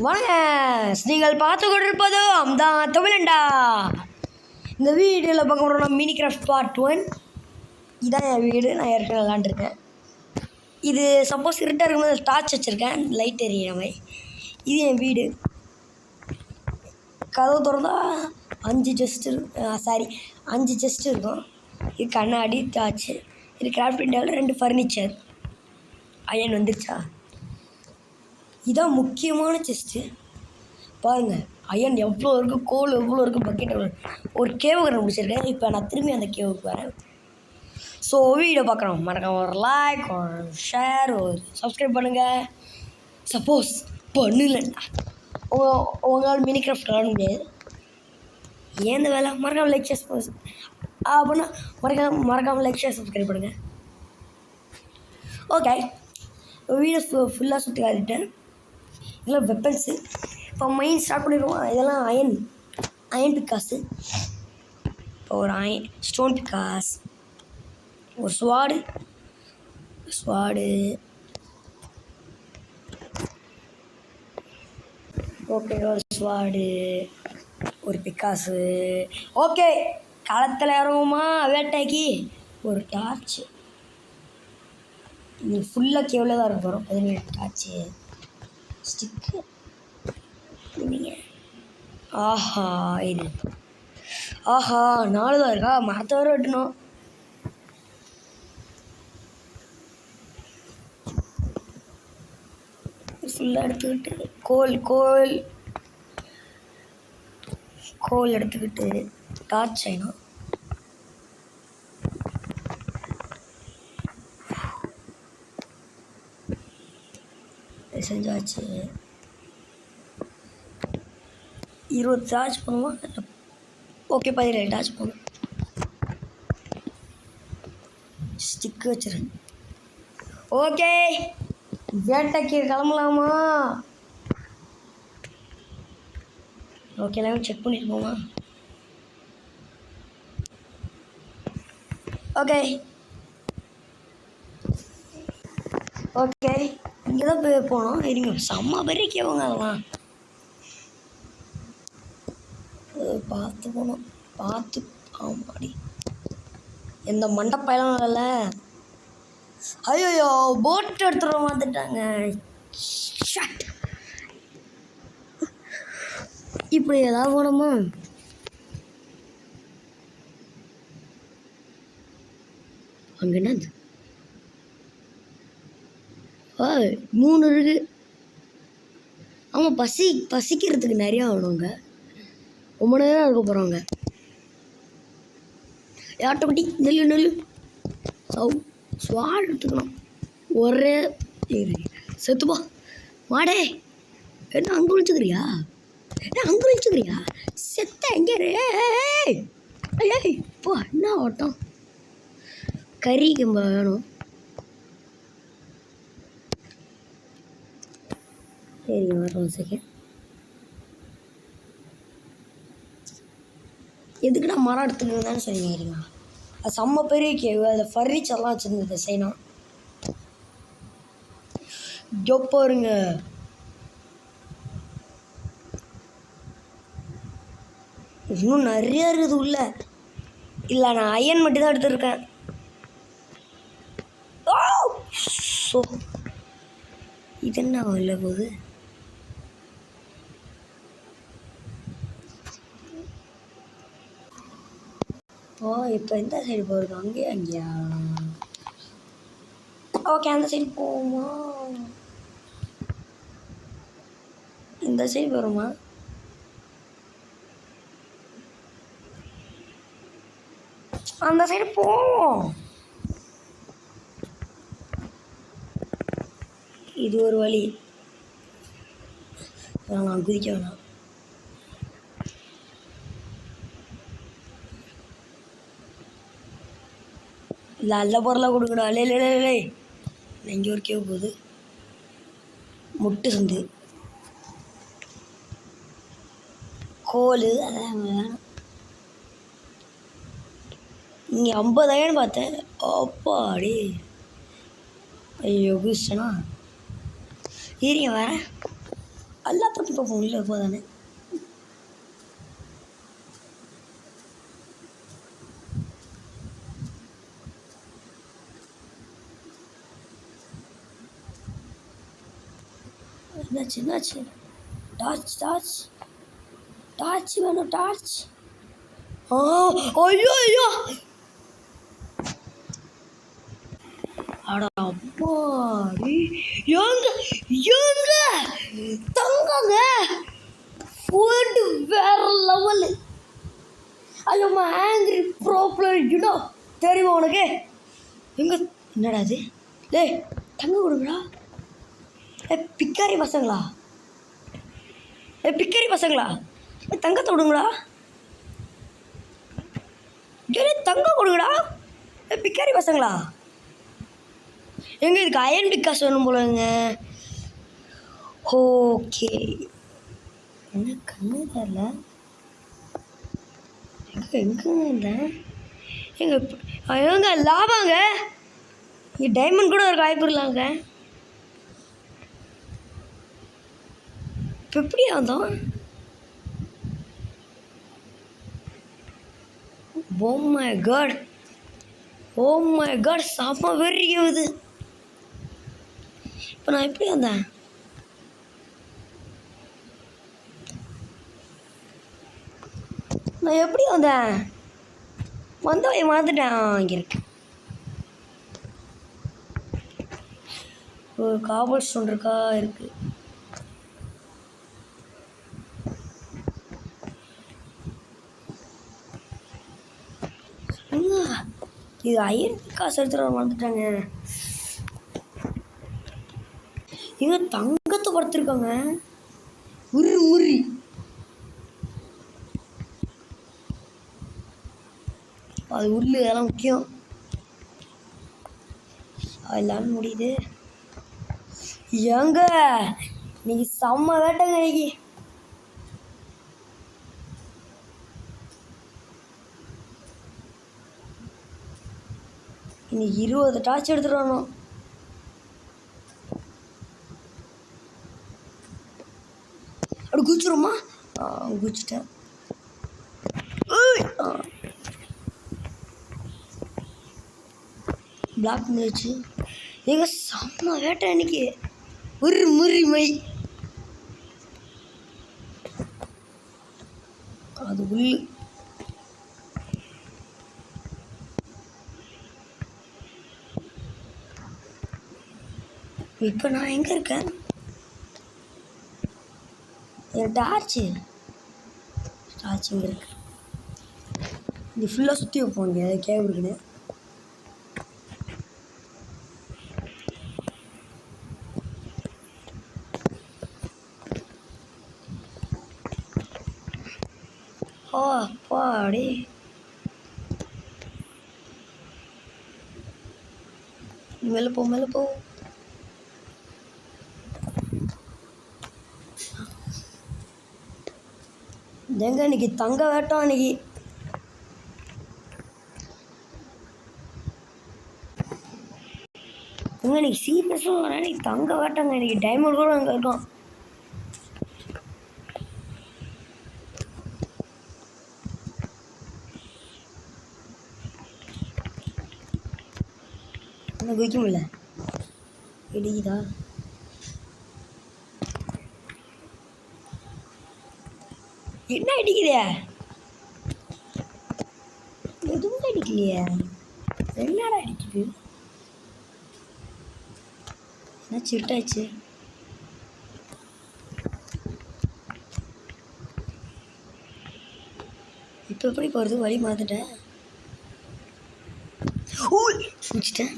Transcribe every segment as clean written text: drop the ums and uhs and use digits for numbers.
வணக்கம், நீங்கள் பார்த்து கொண்டிருப்பது அம்தான் தமிழண்டா. இந்த வீடியோவில் பார்க்க போகிறோம் மினி கிராஃப்ட் பார்ட் 1. இதான் என் வீடு. நான் ஏற்கனவே விளாண்டுருக்கேன். இது சப்போஸ் இருட்டாக இருக்கும்போது டார்ச் வச்சுருக்கேன், லைட் எரியிற மாதிரி. இது என் வீடு. கதவு திறந்தா 5 செஸ்ட் இருக்கும். இது கண்ணாடி, டார்ச்சு. இது கிராஃப்டிங் டேபிள், 2 ஃபர்னிச்சர். அயன் வந்துருச்சா? இதான் முக்கியமான செஸ்ட்டு. பாருங்கள், அயன் எவ்வளோ இருக்குது, கோல் எவ்வளோ இருக்குது, பக்கெட் எவ்வளோ. ஒரு கேவு கண்டுபிடிச்சிருக்கேன். இப்போ நான் திரும்பி அந்த கேவுக்கு வரேன். ஸோ வீடியோ பார்க்குறோம், மறக்காம ஒரு லைக், ஒரு ஷேர், ஒரு சப்ஸ்கிரைப் பண்ணுங்கள். சப்போஸ் பண்ணலன்னா உங்களால் மினி கிராஃப்ட் விளாட முடியாது. ஏன் இந்த வேலை? மறக்காமல் லைக் ஷேர் அப்படின்னா மறக்காமல் லைக் ஷேர் சப்ஸ்கிரைப் பண்ணுங்கள். ஓகே, வீடியோ ஃபுல்லாக சுற்றி காட்டிட்டேன். இதெல்லாம் வெப்பன்ஸு. இப்போ மைண்ட் ஸ்டார்ட் பண்ணிடுவோம். இதெல்லாம் அயன் பிக்காஸு. இப்போ ஒரு ஸ்டோன் பிக்காஸ், ஒரு ஸ்வாடு, ஓகே, ஒரு ஸ்வாடு, ஒரு பிக்காஸு. ஓகே, களத்தில் இறங்குமா வேட்டைக்கு. ஒரு டார்ச்சு. இது ஃபுல்லாக கேவில் தான் இருக்க போகிறோம். 17 டார்ச்சு, ஸ்டிக்கு. ஆஹா, இது 4 தான் இருக்கா? மரத்தை வர வெட்டணும். ஃபுல்லாக எடுத்துக்கிட்டு கோல் எடுத்துக்கிட்டு டார்ச் செய்யணும். செஞ்சாச்சு. 20 டார்ச் பண்ணுவோம். ஓகே, 17 டார்ச் பண்ணுவோம். ஸ்டிக்கு வச்சுருங்க. ஓகே, வேட்டைக்கு கிளம்பலாமா? ஓகே, எல்லாமே செக் பண்ணிட்டு போமா? ஓகே, இங்கே தான் போய் போனோம். இருங்க, செம்ம பெரிய கேவுங்க அதெல்லாம். பார்த்து போனோம், பார்த்து. ஆமாடி, எந்த மண்டப்பயலாம் இல்லைல்ல. ஐயோ, போட் எடுத்துகிட்டு வந்துட்டாங்க. இப்படி ஏதாவது போனோமா? அங்கே என்ன 3 இருக்கு. ஆமாம், பசிக்கிறதுக்கு நிறையா ஆகணுங்க. ரொம்ப நேரம் இருக்க போகிறாங்க. ஆட்டோமேட்டி நெல்லு ஸ்வாட் எடுத்துக்கணும். ஒரே செத்துப்பா மாடே. என்ன அங்கே விழிச்சுக்கிறியா? செத்த எங்கே? போ, என்ன ஓட்டம். கறி கம்ப வேணும். சரிங்க, வரோம். செகண்ட் எதுக்குடா மரம் எடுத்துக்கிறதான்னு சொல்லிக்கிறீங்க? அது செம்ம பெரிய கேவு. அதில் ஃபர்னிச்சர்லாம் வச்சுருந்தது செய்யணும். பாருங்க, இன்னும் நிறைய இருக்குது உள்ள. இல்லை, நான் அயன் மட்டும் தான் எடுத்துருக்கேன். ஸோ இது என்ன இல்லை போகுது? இப்போ எந்த சைடு போகுது? அங்கேயா? ஓகே, அந்த சைடு போவோமா? இந்த சைடு வருமா? அந்த சைடு போவோம். இது ஒரு வழி. நான் குதிக்க வேணாம். நல்ல பொருளாக கொடுக்கணும். இல்லை, இங்கே ஒரு கேவு போகுது. முட்டு சந்து, கோல், அதான் வேணும். இங்கே 50,000 பார்த்தேன். அப்பாடி, ஐயோ குதிச்சனா. இருங்க வரேன். எல்லாத்தையும் பார்ப்போம் இல்லை போதானே. என்னாச்சு டார்ச் டார்ச் டார்ச் வேணும் டார்ச். ஐயோ ஐயோ அடா அம்மாடி ஏங்க ஏங்க தங்கங்க ஃபுட் வேற லெவலு. ஐயோ ஆங்கிரி ப்ராப்ளம் யூனோ தெரியுமா உனக்கு? எங்க என்னடா அது? டேய் தங்க கொடுங்கடா. பிக்காரி பசங்களா? பிக்காரி பசங்களா? தங்கத்தை விடுங்களா? தங்கம் கொடுங்கடா. பிக்காரி பசங்களா? எங்க இதுக்கு அயன் பிக்காஸ் வேணும் போலங்க. ஓகே என்ன கண்ணு தரல எங்க இல்லை எங்க லாபாங்க. இங்கே டைமண்ட் கூட ஒரு வாய்ப்பு இருக்கலாங்க. இப்போ எப்படியா வந்தோம்? ஓ மை காட் செம்ம வெறியுது. இப்போ நான் எப்படி வந்தேன்? நான் எப்படி வந்தேன்? மறந்துட்டேன். இங்கே இருக்கு ஒரு காபல் ஸ்டோன் இருக்கா? இருக்கு. இது அயன் காசு எடுத்துகிட்டு வந்துட்டாங்க. இங்க தங்கத்தை படுத்திருக்காங்க. முறி அது உள்ளு அதெல்லாம் முக்கியம். அதெல்லாம் முடியுது. ஏங்க இன்னைக்கு செம்ம வேட்டைங்க. இன்னைக்கு 20 டார்ச் எடுத்துட்டு வரணும். அப்படி குச்சிருமா? குச்சிட்டேன். பிளாக் மிச்சு எங்க செம்ம வேட்டை இன்னைக்கு. ஒரு முறிமை அது உள்ள. இப்போ நான் எங்கே இருக்கேன்? என் டார்ச்சு இங்கே இருக்கு. இது ஃபுல்லாக சுற்றி வைப்போம். இங்கே கேவ் இருக்குன்னு. அப்பாடி மேலே போ. எங்க இன்னைக்கு தங்க வேட்டம். இன்னைக்கு இன்னைக்கு சீரியஸும் வரேன். இன்னைக்கு தங்க வேட்டங்க. இன்னைக்கு டைமண்ட் கூட அங்கே இருக்கும். இன்னும் குதிக்க முடியல. இடிக்குதா? என்ன அடிக்குதே? எதுவும் அடிக்கலையே. என்னடா அடிக்குது? என்ன சிட்டாச்சு? இப்போ எப்படி போகிறது? வழி மாற்றிட்டேன். முடிச்சிட்டேன்.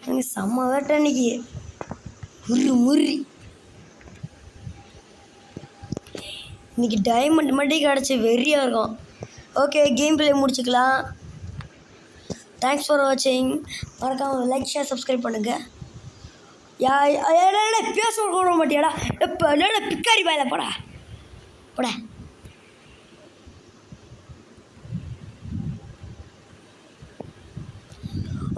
அங்கே செம்ம வேட்டை அன்னைக்கு. முறி இன்னைக்கு டைமண்ட் மட்டும் கிடச்சி வெறியாக இருக்கும். ஓகே கேம் பிளே முடிச்சுக்கலாம். தேங்க்ஸ் ஃபார் வாட்சிங். மறக்காமல் லைக் ஷேர் சப்ஸ்கிரைப் பண்ணுங்கள். பேச கூட மாட்டியாடா? இப்போ என்னடா பிக்காரி பாயில போட.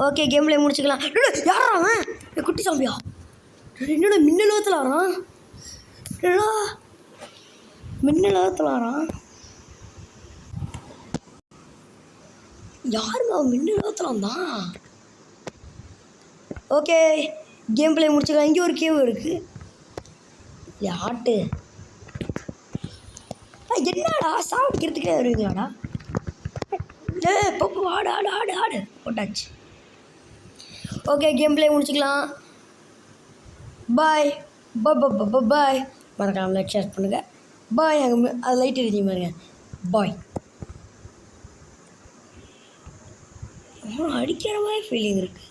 ஓகே கேம் பிளே முடிச்சுக்கலாம். யாரா அவன்? குட்டி சாம்பியா? என்னோட மின்னலோகத்தில் வரான். என்னடா மின்னலோகத்தில் வரான். யாருங்க அவன் மின்னலோகத்தில் வந்தான்? ஓகே, கேம் பிளே முடிச்சுக்கலாம். இங்கே ஒரு கேவ் இருக்குது. ஆட்டு என்னடா சாப்பிட்றதுக்கே வருவீங்களாடா? பப்பு ஆடு ஆடு ஆடு ஆடு போட்டாச்சு. ஓகே, கேம் பிளே முடிச்சுக்கலாம். பாய் பாய். மறக்காம லைக் ஷேர் பண்ணுங்கள். பாய். அங்கே அது லைட் எரிஞ்சி பாருங்க. பாய். அடிக்கிற மாதிரி ஃபீலிங் இருக்குது.